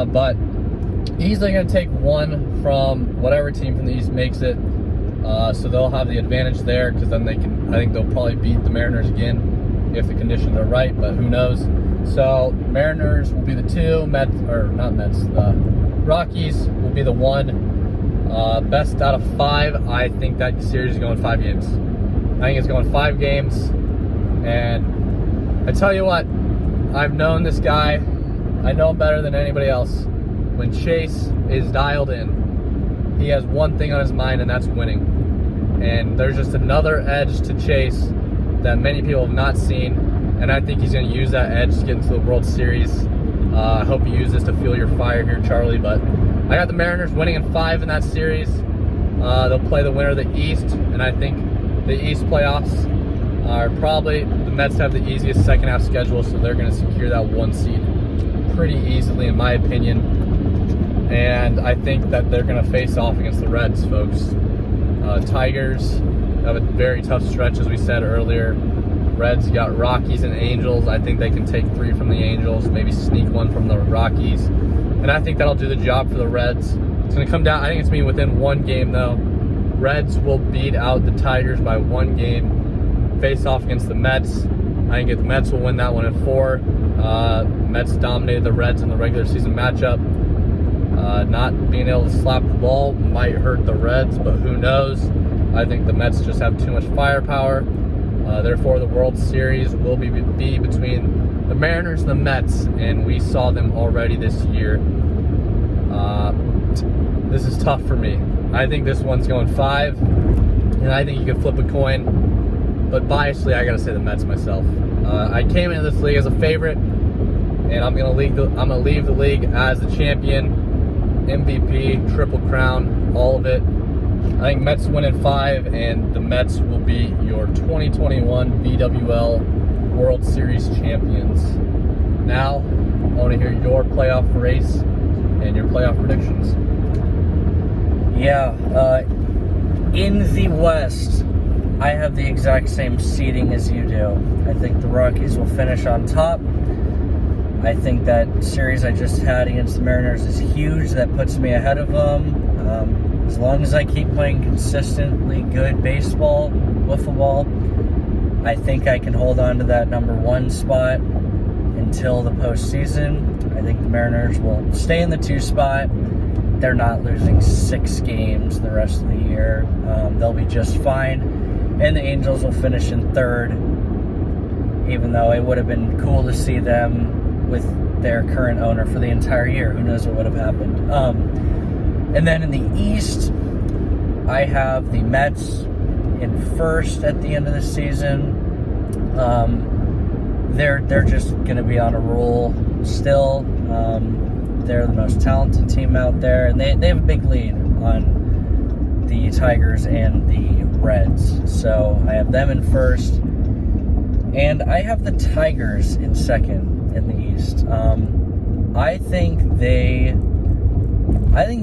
but easily going to take one from whatever team from the East makes it. So they'll have the advantage there, because then I think they'll probably beat the Mariners again if the conditions are right, but who knows. So Mariners will be the 2, the Rockies will be the 1. Best out of 5, I think that series is going 5 games. I think it's going 5 games, and I tell you what, I've known this guy. I know him better than anybody else. When Chase is dialed in, he has one thing on his mind, and that's winning. And there's just another edge to Chase that many people have not seen, and I think he's going to use that edge to get into the World Series. I hope you use this to fuel your fire here, Charlie, but I got the Mariners winning in 5 in that series. They'll play the winner of the East, and I think the East playoffs are probably, the Mets have the easiest second half schedule, so they're going to secure that 1 seed pretty easily, in my opinion. And I think that they're going to face off against the Reds, folks. Tigers have a very tough stretch, as we said earlier. Reds got Rockies and Angels. I think they can take 3 from the Angels, maybe sneak 1 from the Rockies. And I think that'll do the job for the Reds. It's going to come down, I think it's going to be within 1 game, though. Reds will beat out the Tigers by 1 game. Face off against the Mets. I think the Mets will win that one in 4. Mets dominated the Reds in the regular season matchup. Not being able to slap the ball might hurt the Reds, but who knows? I think the Mets just have too much firepower. Therefore, the World Series will be between the Mariners and the Mets, and we saw them already this year. This is tough for me. I think this one's going 5, and I think you can flip a coin, but biasly, I gotta say the Mets myself. I came into this league as a favorite, and I'm gonna leave the league as the champion. MVP, Triple Crown, all of it. I think Mets win in 5, and the Mets will be your 2021 BWL World Series champions. Now, I want to hear your playoff race and your playoff predictions. Yeah, in the West, I have the exact same seeding as you do. I think the Rockies will finish on top. I think that series I just had against the Mariners is huge. That puts me ahead of them. As long as I keep playing consistently good baseball, wiffle ball, I think I can hold on to that number 1 spot until the postseason. I think the Mariners will stay in the 2 spot. They're not losing 6 games the rest of the year. They'll be just fine. And the Angels will finish in 3rd, even though it would have been cool to see them with their current owner for the entire year. Who knows what would have happened. And then in the East, I have the Mets in 1st at the end of the season. They're just going to be on a roll still. They're the most talented team out there, and they have a big lead on the Tigers and the Reds. So I have them in 1st, and I have the Tigers in 2nd in the East. I think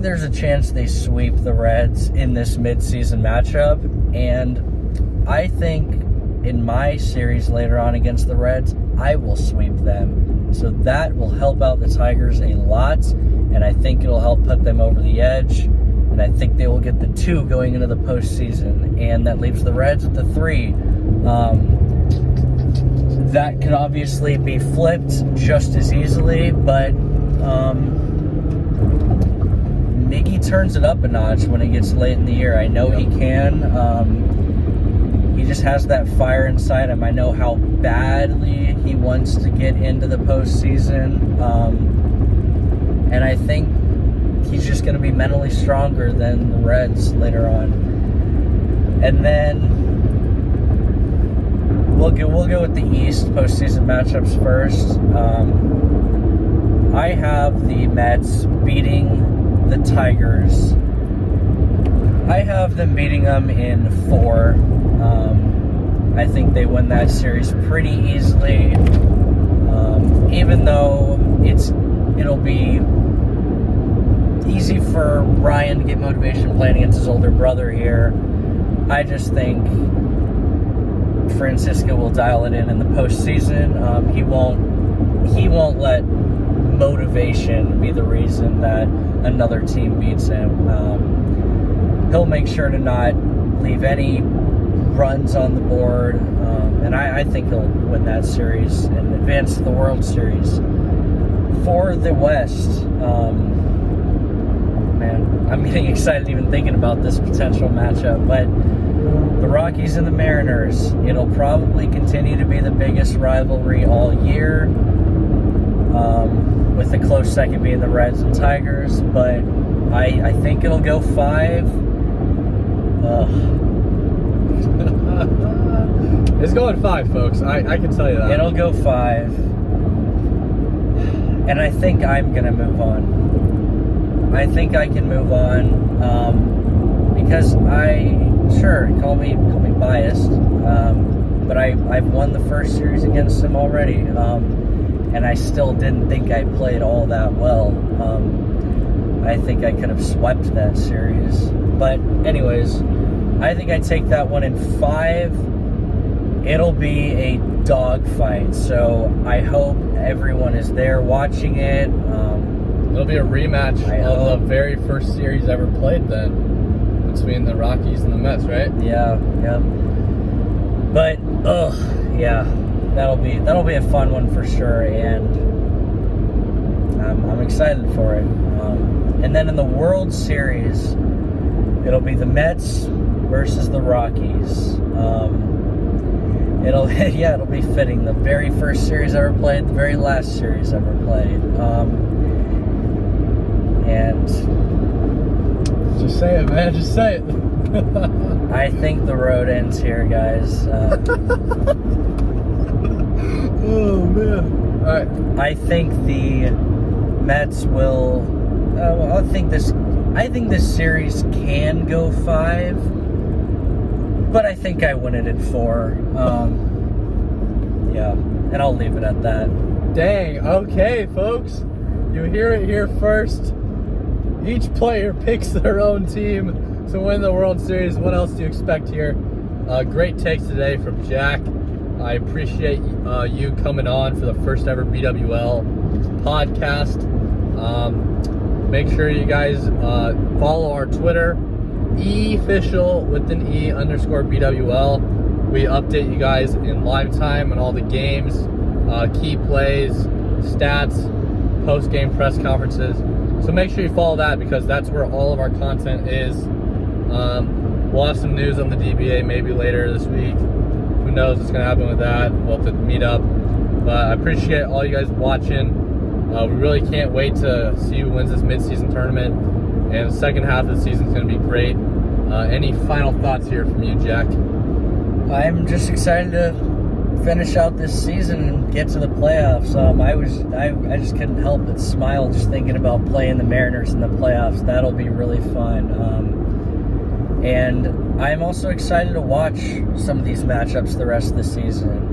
there's a chance they sweep the Reds in this midseason matchup, and I think in my series later on against the Reds, I will sweep them. So that will help out the Tigers a lot, and I think it'll help put them over the edge, and I think they will get the 2 going into the postseason, and that leaves the Reds with the 3. That could obviously be flipped just as easily, but Miggy turns it up a notch when it gets late in the year. I know he can. He just has that fire inside him. I know how badly he wants to get into the postseason. And I think he's just going to be mentally stronger than the Reds later on. And then we'll go with the East postseason matchups first. I have the Mets beating the Tigers. I have them beating them in 4. I think they win that series pretty easily. Even though it'll be easy for Ryan to get motivation playing against his older brother here, I just think Francisco will dial it in the postseason. He won't let motivation be the reason that another team beats him. He'll make sure to not leave any runs on the board, and I think he'll win that series and advance to the World Series. For the West, man, I'm getting excited even thinking about this potential matchup, but the Rockies and the Mariners, it'll probably continue to be the biggest rivalry all year, with the close second being the Reds and Tigers, but I think it'll go 5. It's going 5, folks. I can tell you that. It'll go 5. And I think I'm going to move on. I think I can move on, because call me biased, but I've won the first series against him already, and I still didn't think I played all that well. I think I could have swept that series. But anyways, I think I take that one in 5. It'll be a dogfight, so I hope everyone is there watching it. It'll be a rematch of the very first series ever played then, between the Rockies and the Mets, right? Yeah. But yeah, that'll be a fun one for sure, and I'm excited for it. And then in the World Series, it'll be the Mets versus the Rockies. It'll be fitting. The very first series ever played, the very last series ever played. And just say it, man. Just say it. I think the road ends here, guys. Oh man! All right. I think the Mets will. I think this series can go 5, but I think I win it in 4. Yeah, and I'll leave it at that. Dang. Okay, folks. You hear it here first. Each player picks their own team to win the World Series. What else do you expect here? Great takes today from Jack. I appreciate you coming on for the first ever BWL podcast. Make sure you guys follow our Twitter, eofficial with an E _BWL. We update you guys in live time on all the games, key plays, stats, post-game press conferences. So make sure you follow that, because that's where all of our content is. We'll have some news on the DBA maybe later this week. Who knows what's going to happen with that. We'll have to meet up. But I appreciate all you guys watching. We really can't wait to see who wins this midseason tournament. And the second half of the season is going to be great. Any final thoughts here from you, Jack? I'm just excited to finish out this season and get to the playoffs. I just couldn't help but smile just thinking about playing the Mariners in the playoffs. That'll be really fun. And I'm also excited to watch some of these matchups the rest of the season.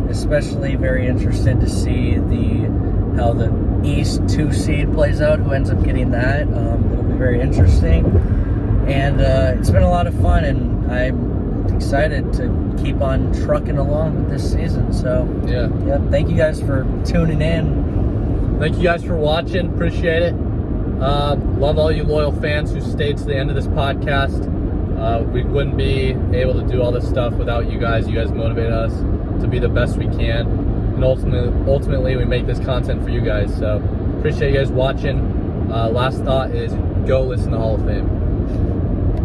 Especially very interested to see how the East 2 seed plays out, who ends up getting that. It'll be very interesting. And it's been a lot of fun, and I'm excited to keep on trucking along with this season. So, yeah, thank you guys for tuning in. Thank you guys for watching. Appreciate it. Love all you loyal fans who stayed to the end of this podcast. We wouldn't be able to do all this stuff without you guys. You guys motivate us to be the best we can. And ultimately, we make this content for you guys. So, appreciate you guys watching. Last thought is go listen to Hall of Fame.